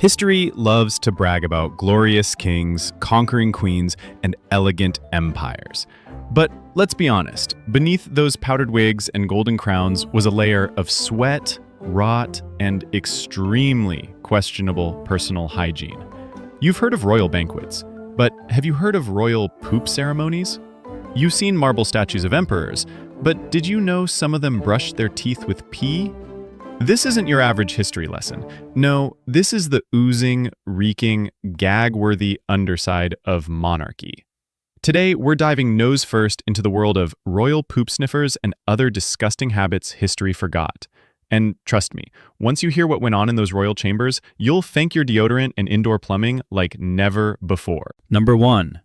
History loves to brag about glorious kings, conquering queens, and elegant empires. But let's be honest, beneath those powdered wigs and golden crowns was a layer of sweat, rot, and extremely questionable personal hygiene. You've heard of royal banquets, but have you heard of royal poop ceremonies? You've seen marble statues of emperors, but did you know some of them brushed their teeth with pee? This isn't your average history lesson. No, this is the oozing, reeking, gag-worthy underside of monarchy. Today, we're diving nose first into the world of royal poop sniffers and other disgusting habits history forgot. And trust me, once you hear what went on in those royal chambers, you'll thank your deodorant and indoor plumbing like never before. Number 1.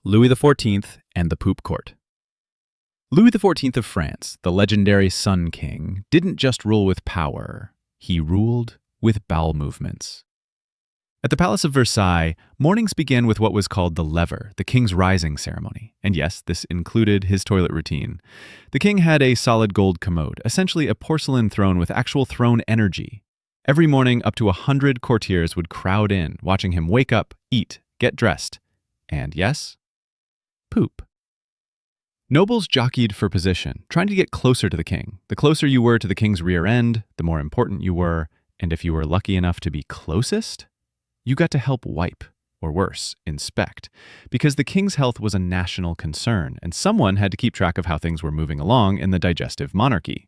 Louis XIV and the Poop Court. Louis XIV of France, the legendary Sun King, didn't just rule with power, he ruled with bowel movements. At the Palace of Versailles, mornings began with what was called the lever, the king's rising ceremony. And yes, this included his toilet routine. The king had a solid gold commode, essentially a porcelain throne with actual throne energy. Every morning, up to 100 courtiers would crowd in, watching him wake up, eat, get dressed, and yes, poop. Nobles jockeyed for position, trying to get closer to the king. The closer you were to the king's rear end, the more important you were, and if you were lucky enough to be closest, you got to help wipe, or worse, inspect, because the king's health was a national concern, and someone had to keep track of how things were moving along in the digestive monarchy.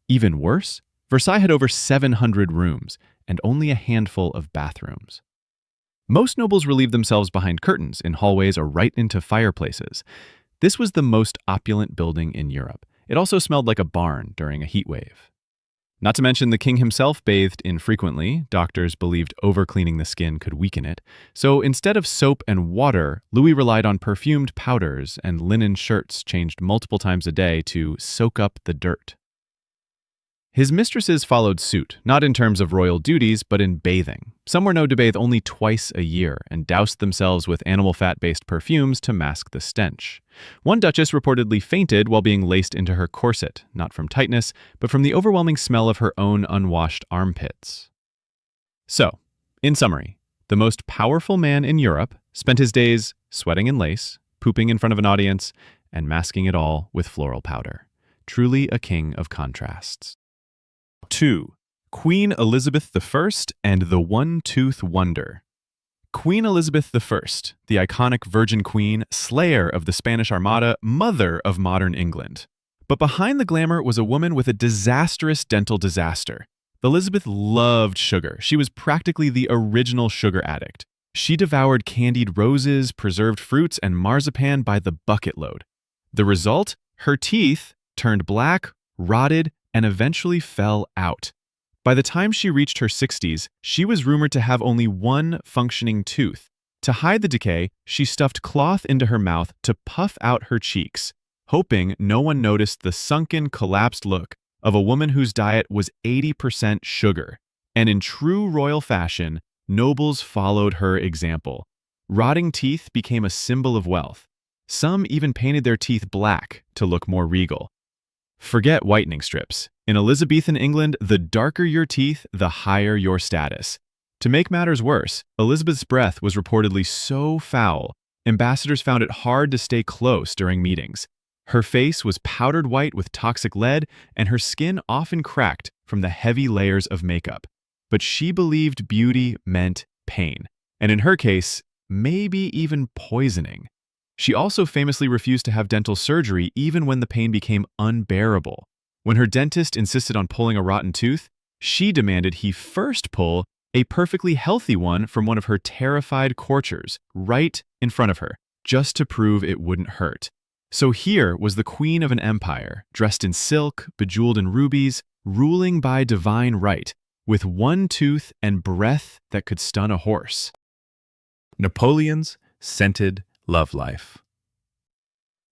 Even worse, Versailles had over 700 rooms, and only a handful of bathrooms. Most nobles relieved themselves behind curtains, in hallways, or right into fireplaces. This was the most opulent building in Europe. It also smelled like a barn during a heat wave. Not to mention the king himself bathed infrequently. Doctors believed overcleaning the skin could weaken it. So instead of soap and water, Louis relied on perfumed powders and linen shirts changed multiple times a day to soak up the dirt. His mistresses followed suit, not in terms of royal duties, but in bathing. Some were known to bathe only twice a year and doused themselves with animal fat-based perfumes to mask the stench. One duchess reportedly fainted while being laced into her corset, not from tightness, but from the overwhelming smell of her own unwashed armpits. So, in summary, the most powerful man in Europe spent his days sweating in lace, pooping in front of an audience, and masking it all with floral powder. Truly a king of contrasts. 2. Queen Elizabeth I and the One-Tooth Wonder. Queen Elizabeth I, the iconic Virgin Queen, slayer of the Spanish Armada, mother of modern England. But behind the glamour was a woman with a disastrous dental disaster. Elizabeth loved sugar. She was practically the original sugar addict. She devoured candied roses, preserved fruits, and marzipan by the bucket load. The result? Her teeth turned black, rotted, and eventually fell out. By the time she reached her 60s, she was rumored to have only one functioning tooth. To hide the decay, she stuffed cloth into her mouth to puff out her cheeks, hoping no one noticed the sunken, collapsed look of a woman whose diet was 80% sugar. And in true royal fashion, nobles followed her example. Rotting teeth became a symbol of wealth. Some even painted their teeth black to look more regal. Forget whitening strips. In Elizabethan England, the darker your teeth, the higher your status. To make matters worse, Elizabeth's breath was reportedly so foul, ambassadors found it hard to stay close during meetings. Her face was powdered white with toxic lead, and her skin often cracked from the heavy layers of makeup. But she believed beauty meant pain, and in her case, maybe even poisoning. She also famously refused to have dental surgery even when the pain became unbearable. When her dentist insisted on pulling a rotten tooth, she demanded he first pull a perfectly healthy one from one of her terrified courtiers right in front of her, just to prove it wouldn't hurt. So here was the queen of an empire, dressed in silk, bejeweled in rubies, ruling by divine right, with one tooth and breath that could stun a horse. Napoleon's scented love life.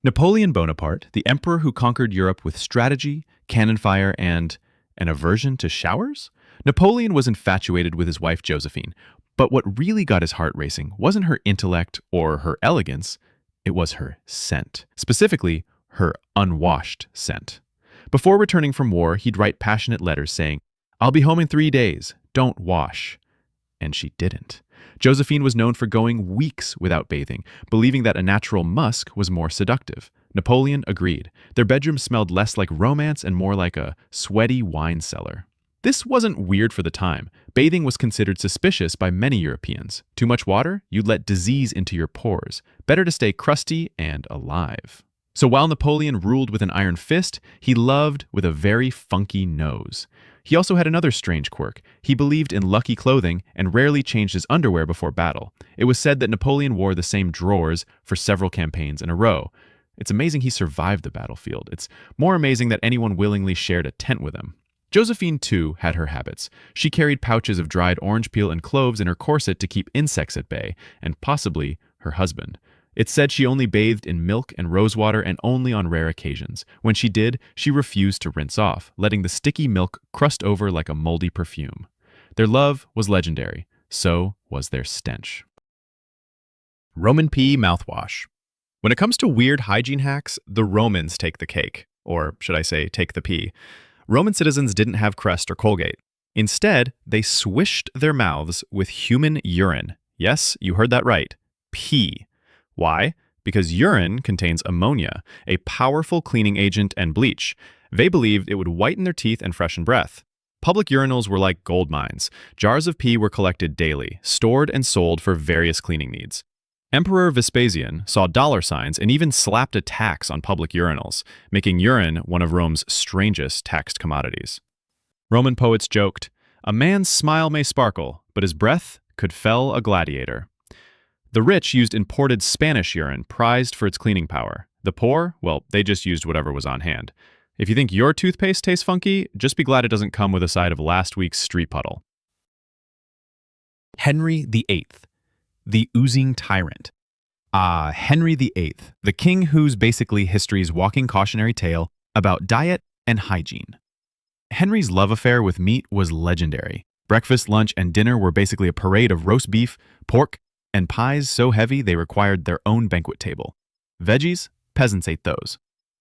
Napoleon Bonaparte, the emperor who conquered Europe with strategy, cannon fire, and an aversion to showers? Napoleon was infatuated with his wife Josephine, but what really got his heart racing wasn't her intellect or her elegance, it was her scent. Specifically, her unwashed scent. Before returning from war, he'd write passionate letters saying, "I'll be home in 3 days, don't wash." and she didn't. Josephine was known for going weeks without bathing, believing that a natural musk was more seductive. Napoleon agreed. Their bedroom smelled less like romance and more like a sweaty wine cellar. This wasn't weird for the time. Bathing was considered suspicious by many Europeans. Too much water? You'd let disease into your pores. Better to stay crusty and alive. So while Napoleon ruled with an iron fist, he loved with a very funky nose. He also had another strange quirk. He believed in lucky clothing and rarely changed his underwear before battle. It was said that Napoleon wore the same drawers for several campaigns in a row. It's amazing he survived the battlefield. It's more amazing that anyone willingly shared a tent with him. Josephine, too, had her habits. She carried pouches of dried orange peel and cloves in her corset to keep insects at bay, and possibly her husband. It's said she only bathed in milk and rosewater and only on rare occasions. When she did, she refused to rinse off, letting the sticky milk crust over like a moldy perfume. Their love was legendary. So was their stench. Roman pee mouthwash. When it comes to weird hygiene hacks, the Romans take the cake. Or should I say, take the pee. Roman citizens didn't have Crest or Colgate. Instead, they swished their mouths with human urine. Yes, you heard that right. Pee. Why? Because urine contains ammonia, a powerful cleaning agent and bleach. They believed it would whiten their teeth and freshen breath. Public urinals were like gold mines. Jars of pee were collected daily, stored and sold for various cleaning needs. Emperor Vespasian saw dollar signs and even slapped a tax on public urinals, making urine one of Rome's strangest taxed commodities. Roman poets joked, "A man's smile may sparkle, but his breath could fell a gladiator." The rich used imported Spanish urine, prized for its cleaning power. The poor, well, they just used whatever was on hand. If you think your toothpaste tastes funky, just be glad it doesn't come with a side of last week's street puddle. Henry VIII, the oozing tyrant. Henry VIII, the king who's basically history's walking cautionary tale about diet and hygiene. Henry's love affair with meat was legendary. Breakfast, lunch, and dinner were basically a parade of roast beef, pork, and pies so heavy they required their own banquet table. Veggies? Peasants ate those.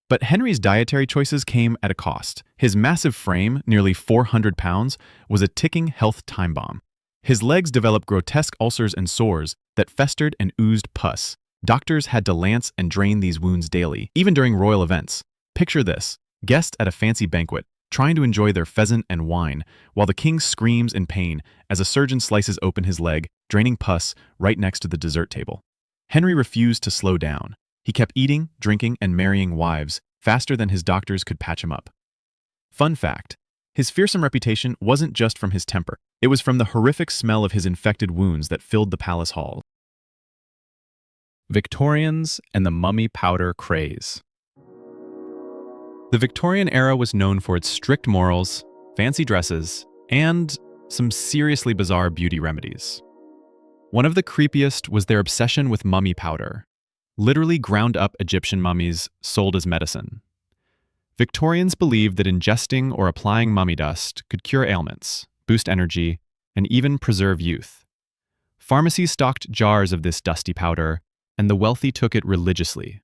But Henry's dietary choices came at a cost. His massive frame, nearly 400 pounds, was a ticking health time bomb. His legs developed grotesque ulcers and sores that festered and oozed pus. Doctors had to lance and drain these wounds daily, even during royal events. Picture this: guests at a fancy banquet, trying to enjoy their pheasant and wine, while the king screams in pain as a surgeon slices open his leg, draining pus right next to the dessert table. Henry refused to slow down. He kept eating, drinking, and marrying wives faster than his doctors could patch him up. Fun fact: his fearsome reputation wasn't just from his temper. It was from the horrific smell of his infected wounds that filled the palace halls. Victorians and the mummy powder craze. The Victorian era was known for its strict morals, fancy dresses, and some seriously bizarre beauty remedies. One of the creepiest was their obsession with mummy powder, literally ground-up Egyptian mummies sold as medicine. Victorians believed that ingesting or applying mummy dust could cure ailments, boost energy, and even preserve youth. Pharmacies stocked jars of this dusty powder, and the wealthy took it religiously.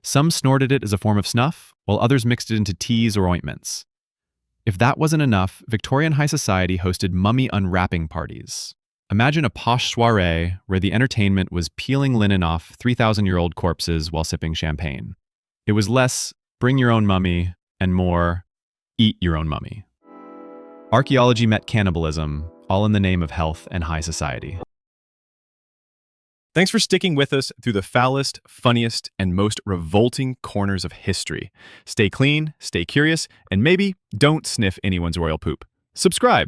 Some snorted it as a form of snuff, while others mixed it into teas or ointments. If that wasn't enough, Victorian high society hosted mummy unwrapping parties. Imagine a posh soiree where the entertainment was peeling linen off 3,000-year-old corpses while sipping champagne. It was less, bring your own mummy, and more, eat your own mummy. Archaeology met cannibalism, all in the name of health and high society. Thanks for sticking with us through the foulest, funniest, and most revolting corners of history. Stay clean, stay curious, and maybe don't sniff anyone's royal poop. Subscribe!